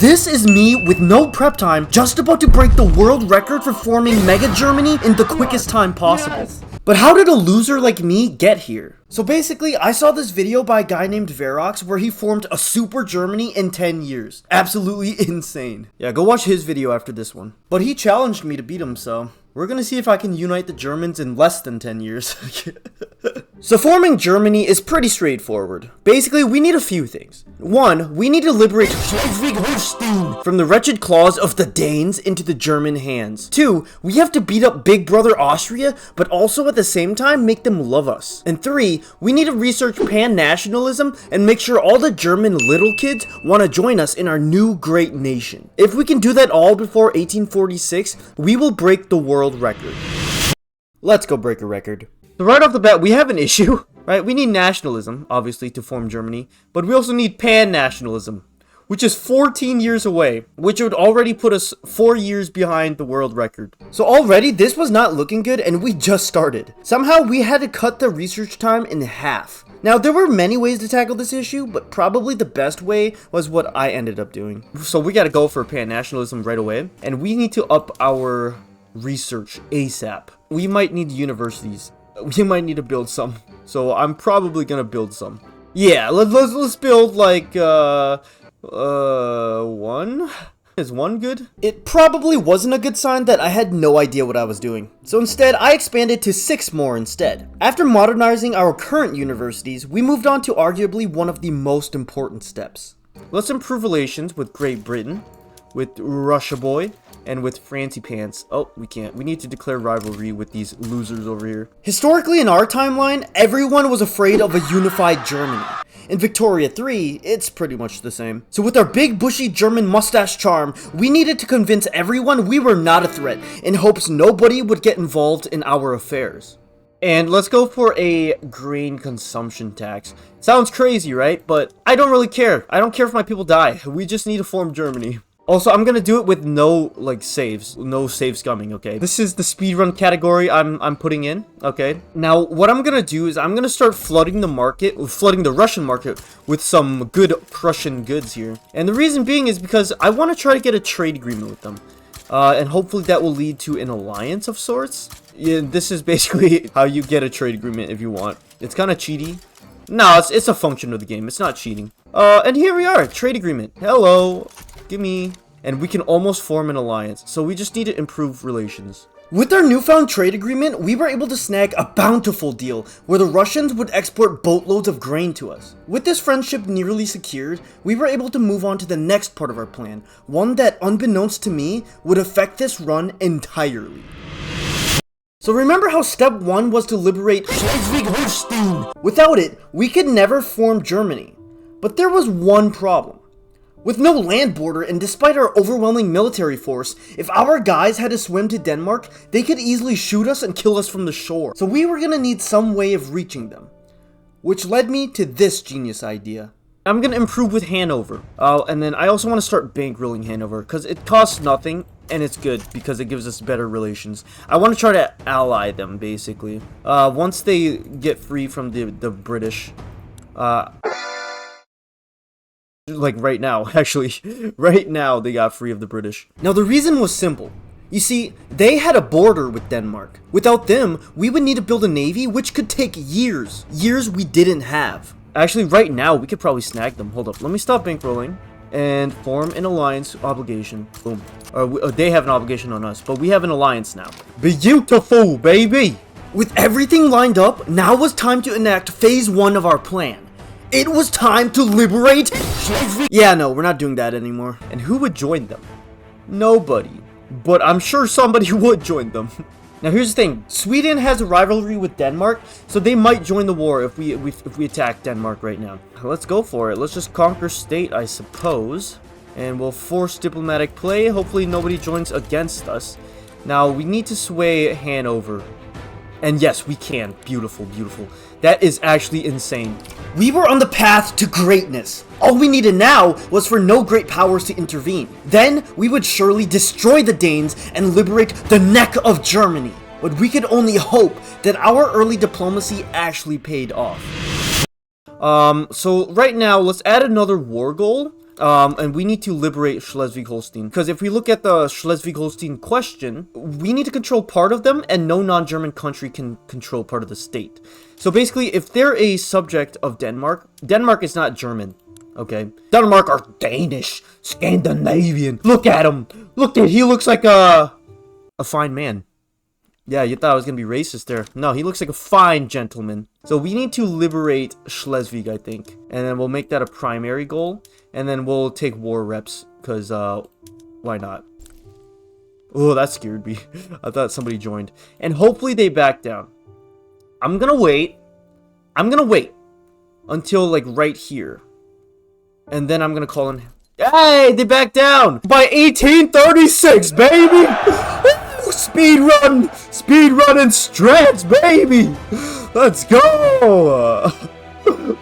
this is me with no prep time, just about to break the world record for forming Mega Germany in the quickest time possible. Yes. But how did a loser like me get here? So basically, I saw this video by a guy named Verox where he formed a super Germany in 10 years. Absolutely insane. Yeah, go watch his video after this one. But he challenged me to beat him, so we're gonna see if I can unite the Germans in less than 10 years. So forming Germany is pretty straightforward. Basically, we need a few things. One, we need to liberate Holstein from the wretched claws of the Danes into the German hands. Two, we have to beat up Big Brother Austria, but also at the same time make them love us. And three, we need to research pan-nationalism and make sure all the German little kids want to join us in our new great nation. If we can do that all before 1846, we will break the world record. Let's go break a record. So right off the bat, we have an issue, right? We need nationalism, obviously, to form Germany, but we also need pan-nationalism, which is 14 years away, which would already put us 4 years behind the world record. So already, this was not looking good, and we just started. Somehow, we had to cut the research time in half. Now, there were many ways to tackle this issue, but probably the best way was what I ended up doing. So we gotta go for pan-nationalism right away, and we need to up our research ASAP. We might need universities. We might need to build some, so I'm probably gonna build some. Yeah, let's build like one. Is one good? It probably wasn't a good sign that I had no idea what I was doing. So instead, I expanded to 6 more instead. After modernizing our current universities, we moved on to arguably one of the most important steps. Let's improve relations with Great Britain, with Russia Boy, and with Francie Pants. Oh, we can't. We need to declare rivalry with these losers over here. Historically, in our timeline, everyone was afraid of a unified Germany. In Victoria 3, it's pretty much the same. So with our big bushy German mustache charm, we needed to convince everyone we were not a threat, in hopes nobody would get involved in our affairs. And let's go for a grain consumption tax. Sounds crazy, right? But I don't really care. I don't care if my people die. We just need to form Germany. Also, I'm gonna do it with no, saves. No save scumming, okay? This is the speedrun category I'm putting in, okay? Now, what I'm gonna do is I'm gonna start flooding the Russian market with some good Prussian goods here. And the reason being is because I want to try to get a trade agreement with them. And hopefully that will lead to an alliance of sorts. Yeah, this is basically how you get a trade agreement if you want. It's kind of cheaty. No, it's a function of the game. It's not cheating. And here we are, trade agreement. Hello. Gimme. And we can almost form an alliance, so we just need to improve relations. With our newfound trade agreement, we were able to snag a bountiful deal where the Russians would export boatloads of grain to us. With this friendship nearly secured, we were able to move on to the next part of our plan, one that, unbeknownst to me, would affect this run entirely. So remember how step 1 was to liberate Holstein? Without it, we could never form Germany. But there was one problem. With no land border and despite our overwhelming military force, if our guys had to swim to Denmark, they could easily shoot us and kill us from the shore. So we were gonna need some way of reaching them. Which led me to this genius idea. I'm gonna improve with Hanover. And then I also want to start bankrolling Hanover, because it costs nothing, and it's good, because it gives us better relations. I want to try to ally them, basically. Once they get free from the British, like right now, actually. Right now, they got free of the British. Now, the reason was simple. You see, they had a border with Denmark. Without them, we would need to build a navy, which could take years. Years we didn't have. Actually, right now, we could probably snag them. Hold up, let me stop bankrolling and form an alliance obligation. Boom. They have an obligation on us, but we have an alliance now. Beautiful, baby! With everything lined up, now was time to enact phase 1 of our plan. It was time to liberate. Yeah, no, we're not doing that anymore. And who would join them? Nobody. But I'm sure somebody would join them. Now here's the thing. Sweden has a rivalry with Denmark, so they might join the war if we attack Denmark right now. Let's go for it. Let's just conquer state, I suppose. And we'll force diplomatic play. Hopefully nobody joins against us. Now we need to sway Hanover. And yes, we can. Beautiful, beautiful. That is actually insane. We were on the path to greatness. All we needed now was for no great powers to intervene. Then we would surely destroy the Danes and liberate the neck of Germany. But we could only hope that our early diplomacy actually paid off. So right now, let's add another war goal. And we need to liberate Schleswig-Holstein. Because if we look at the Schleswig-Holstein question, we need to control part of them, and no non-German country can control part of the state. So basically, if they're a subject of Denmark, Denmark is not German. Okay, Denmark are Danish, Scandinavian. Look at him. He looks like a fine man. Yeah, you thought I was gonna be racist there. No, he looks like a fine gentleman. So we need to liberate Schleswig, I think, and then we'll make that a primary goal, and then we'll take war reps because why not? Oh, that scared me. I thought somebody joined, and hopefully they back down. I'm gonna wait until like right here. And then I'm gonna call in. Hey, they backed down by 1836, baby. Speed run and strats, baby. Let's go.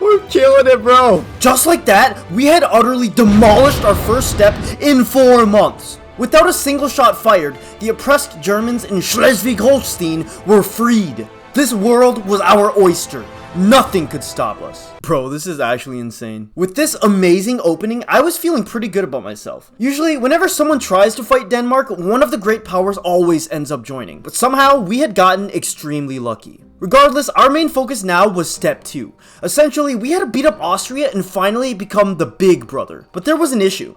We're killing it, bro. Just like that, we had utterly demolished our first step in 4 months. Without a single shot fired, the oppressed Germans in Schleswig-Holstein were freed. This world was our oyster. Nothing could stop us. Bro, this is actually insane. With this amazing opening, I was feeling pretty good about myself. Usually, whenever someone tries to fight Denmark, one of the great powers always ends up joining. But somehow, we had gotten extremely lucky. Regardless, our main focus now was step 2. Essentially, we had to beat up Austria and finally become the big brother. But there was an issue.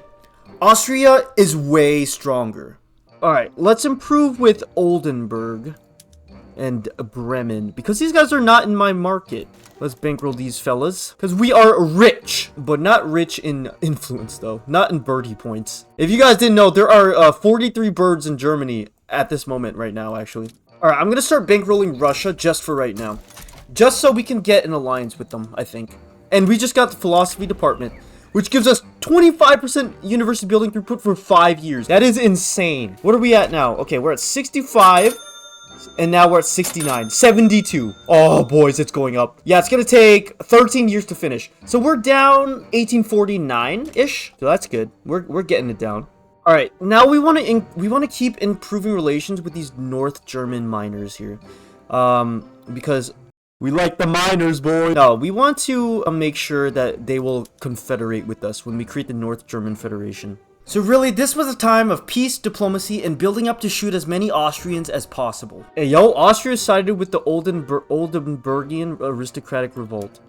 Austria is way stronger. Alright, let's improve with Oldenburg and Bremen, because these guys are not in my market. Let's bankroll these fellas, because we are rich, but not rich in influence, though. Not in birdie points. If you guys didn't know, there are 43 birds in Germany at this moment right now, actually. Alright, I'm gonna start bankrolling Russia just for right now. Just so we can get an alliance with them, I think. And we just got the philosophy department, which gives us 25% university building throughput for 5 years. That is insane. What are we at now? Okay, we're at 65. And now we're at 69, 72. Oh, boys, it's going up. Yeah, it's gonna take 13 years to finish. So we're down 1849-ish. So that's good. We're getting it down. All right, now we want to keep improving relations with these North German miners here, because we like the miners, boy. No, we want to make sure that they will confederate with us when we create the North German Federation. So really, this was a time of peace, diplomacy, and building up to shoot as many Austrians as possible. Hey, yo, Austria sided with the Oldenburgian aristocratic revolt.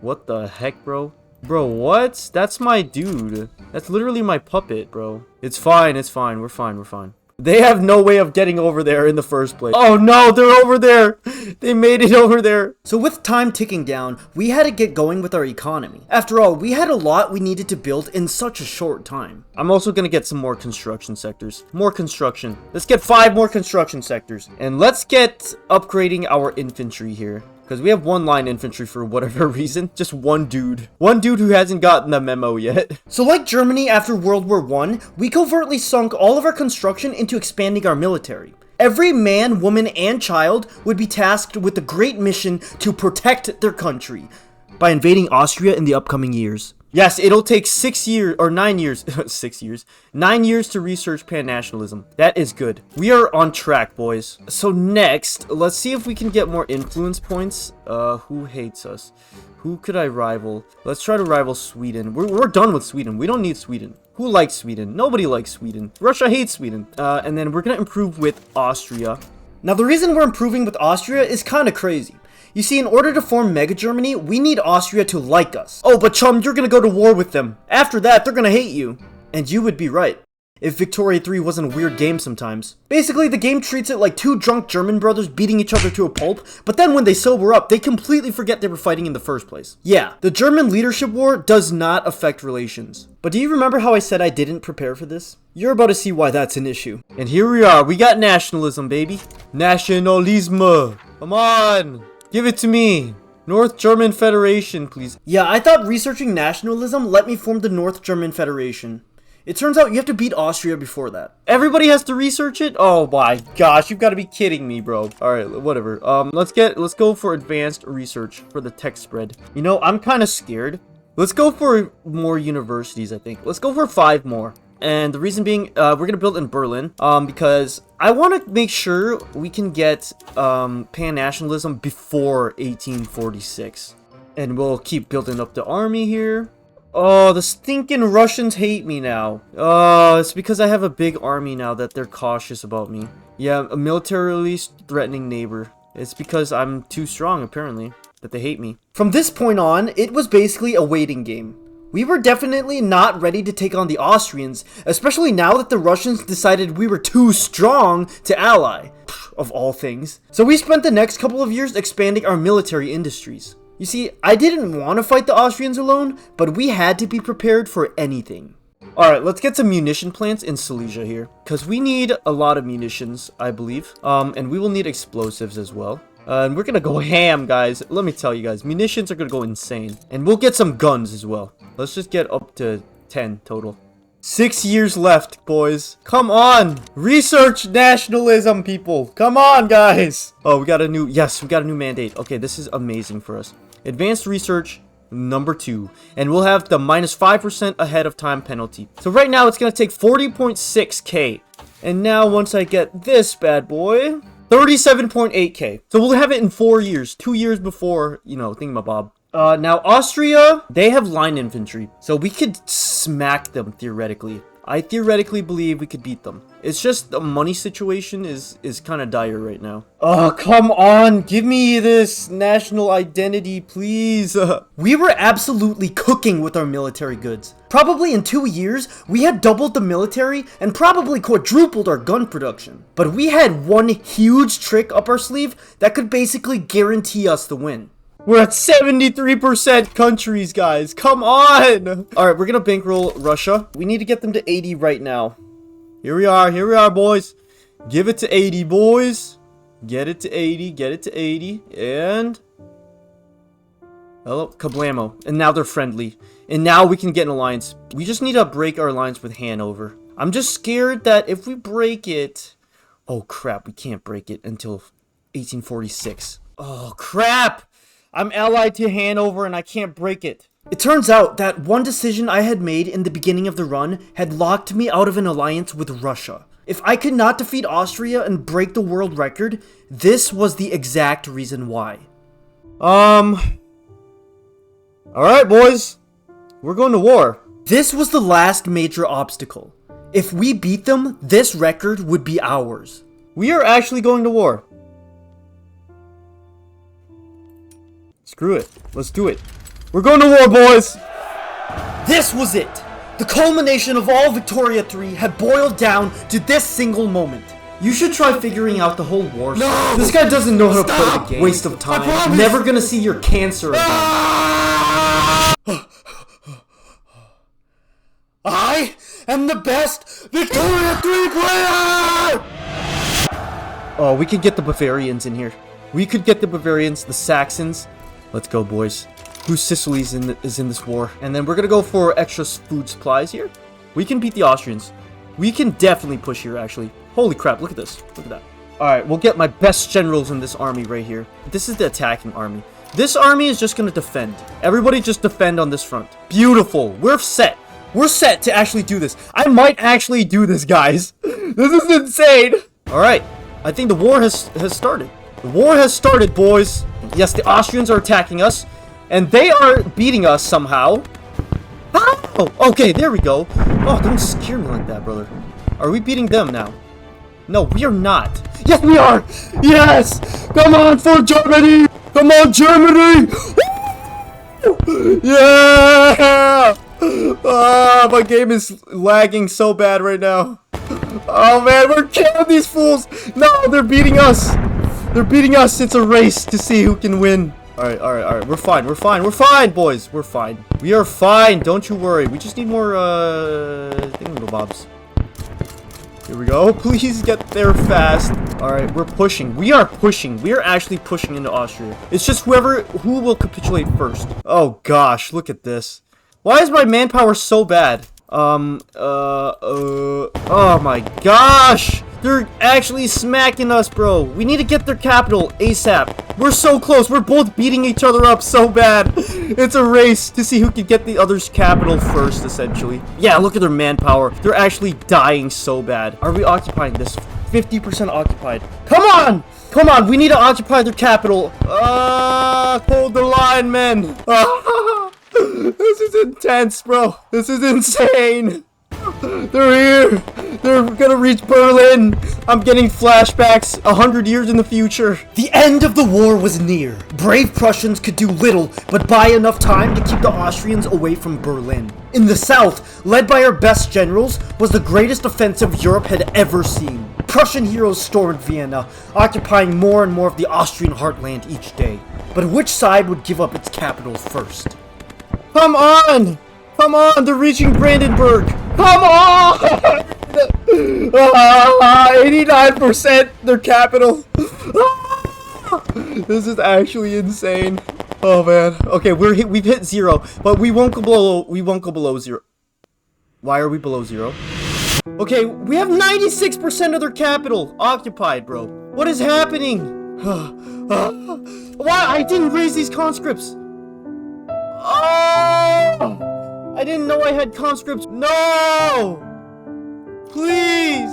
What the heck, bro? Bro, what? That's my dude. That's literally my puppet, bro. It's fine, we're fine. They have no way of getting over there in the first place. Oh no, they're over there. They made it over there. So with time ticking down, we had to get going with our economy. After all, we had a lot we needed to build in such a short time. I'm also gonna get some more construction sectors. More construction. Let's get 5 more construction sectors. And let's get upgrading our infantry here. Because we have 1 line infantry for whatever reason. Just one dude. One dude who hasn't gotten the memo yet. So like Germany after World War I, we covertly sunk all of our construction into expanding our military. Every man, woman, and child would be tasked with the great mission to protect their country by invading Austria in the upcoming years. Yes, it'll take 6 years, or 9 years, 6 years, 9 years to research pan-nationalism. That is good. We are on track, boys. So next, let's see if we can get more influence points. Who hates us? Who could I rival? Let's try to rival Sweden. We're done with Sweden. We don't need Sweden. Who likes Sweden? Nobody likes Sweden. Russia hates Sweden. And then we're gonna improve with Austria. Now, the reason we're improving with Austria is kind of crazy. You see, in order to form Mega Germany, we need Austria to like us. Oh, but chum, you're gonna go to war with them. After that, they're gonna hate you. And you would be right. If Victoria 3 wasn't a weird game sometimes. Basically, the game treats it like 2 drunk German brothers beating each other to a pulp, but then when they sober up, they completely forget they were fighting in the first place. Yeah, the German leadership war does not affect relations. But do you remember how I said I didn't prepare for this? You're about to see why that's an issue. And here we are, we got nationalism, baby. Nationalism. Come on. Give it to me. North German Federation, please. Yeah, I thought researching nationalism let me form the North German Federation. It turns out you have to beat Austria before that. Everybody has to research it? Oh my gosh, you've got to be kidding me, bro. Alright, whatever. Let's go for advanced research for the tech spread. You know, I'm kind of scared. Let's go for more universities, I think. Let's go for 5 more. And the reason being, we're going to build in Berlin, because I want to make sure we can get pan-nationalism before 1846. And we'll keep building up the army here. Oh, the stinking Russians hate me now. Oh, it's because I have a big army now that they're cautious about me. Yeah, a militarily threatening neighbor. It's because I'm too strong, apparently, that they hate me. From this point on, it was basically a waiting game. We were definitely not ready to take on the Austrians, especially now that the Russians decided we were too strong to ally, of all things. So we spent the next couple of years expanding our military industries. You see, I didn't want to fight the Austrians alone, but we had to be prepared for anything. Alright, let's get some munition plants in Silesia here, because we need a lot of munitions, I believe. And we will need explosives as well. And we're gonna go ham, guys. Let me tell you guys, munitions are gonna go insane. And we'll get some guns as well. Let's just get up to 10 total. 6 years left, boys. Come on! Research nationalism, people! Come on, guys! Oh, we got a new... Yes, we got a new mandate. Okay, this is amazing for us. Advanced research... number 2, and we'll have the minus 5% ahead of time penalty. So right now it's gonna take 40.6k, and now once I get this bad boy, 37.8k. So we'll have it in 4 years, 2 years before, you know, thingamabob. Now Austria, they have line infantry, so we could smack them theoretically. I theoretically believe we could beat them. It's just the money situation is kind of dire right now. Oh, come on. Give me this national identity, please. We were absolutely cooking with our military goods. Probably in 2 years, we had doubled the military and probably quadrupled our gun production. But we had one huge trick up our sleeve that could basically guarantee us the win. We're at 73% countries, guys. Come on! Alright, we're gonna bankroll Russia. We need to get them to 80 right now. Here we are, boys. Give it to 80, boys. Get it to 80, get it to 80. And... hello, kablamo. And now they're friendly. And now we can get an alliance. We just need to break our alliance with Hanover. I'm just scared that if we break it... oh, crap. We can't break it until 1846. Oh, crap! I'm allied to Hanover and I can't break it. It turns out that one decision I had made in the beginning of the run had locked me out of an alliance with Russia. If I could not defeat Austria and break the world record, this was the exact reason why. Alright, boys. We're going to war. This was the last major obstacle. If we beat them, this record would be ours. We are actually going to war. Screw it. Let's do it. We're going to war, boys! This was it! The culmination of all Victoria 3 had boiled down to this single moment. You should try figuring out the whole war. No! This guy doesn't know how to play the game. Waste of time. Never gonna see your cancer again. I am the best Victoria 3 player! Oh, we could get the Bavarians in here. We could get the Bavarians, the Saxons. Let's go, boys. Whose Sicily is in this war? And then we're gonna go for extra food supplies here. We can beat the Austrians. We can definitely push here, actually. Holy crap, look at this. Look at that. Alright, we'll get my best generals in this army right here. This is the attacking army. This army is just gonna defend. Everybody just defend on this front. Beautiful. We're set. We're set to actually do this. I might actually do this, guys. This is insane. Alright. I think the war has started. The war has started, boys. Yes, the Austrians are attacking us. And they are beating us somehow. Oh, okay, there we go. Oh, don't scare me like that, brother. Are we beating them now? No, we are not. Yes, we are. Yes. Come on for Germany. Come on, Germany. Yeah. Oh, my game is lagging so bad right now. Oh, man, we're killing these fools. No, they're beating us. They're beating us. It's a race to see who can win. Alright. We're fine, boys. We're fine. We are fine. Don't you worry. We just need more, thingamabobs. Here we go. Please get there fast. Alright, we're pushing. We are pushing. We are actually pushing into Austria. It's just who will capitulate first. Oh, gosh. Look at this. Why is my manpower so bad? Oh my gosh! They're actually smacking us, bro. We need to get their capital ASAP. We're so close. We're both beating each other up so bad. It's a race to see who can get the other's capital first, essentially. Yeah, look at their manpower. They're actually dying so bad. Are we occupying this? 50% occupied. Come on! Come on, we need to occupy their capital. Hold the line, men. This is intense, bro. This is insane. They're here. They're gonna reach Berlin. I'm getting flashbacks 100 years in the future. The end of the war was near. Brave Prussians could do little but buy enough time to keep the Austrians away from Berlin. In the south, led by our best generals, was the greatest offensive Europe had ever seen. Prussian heroes stormed Vienna, occupying more and more of the Austrian heartland each day. But which side would give up its capital first? Come on! Come on, they're reaching Brandenburg! Come on! 89% their capital! This is actually insane. Oh man. Okay, we've hit 0, but we won't go below 0. Why are we below 0? Okay, we have 96% of their capital occupied, bro. What is happening? Why? I didn't raise these conscripts. Oh! I didn't know I had conscripts. No! Please!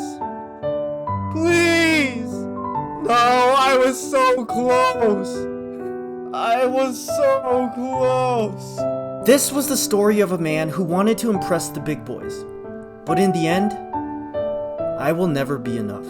Please! No, I was so close. I was so close. This was the story of a man who wanted to impress the big boys. But in the end, I will never be enough.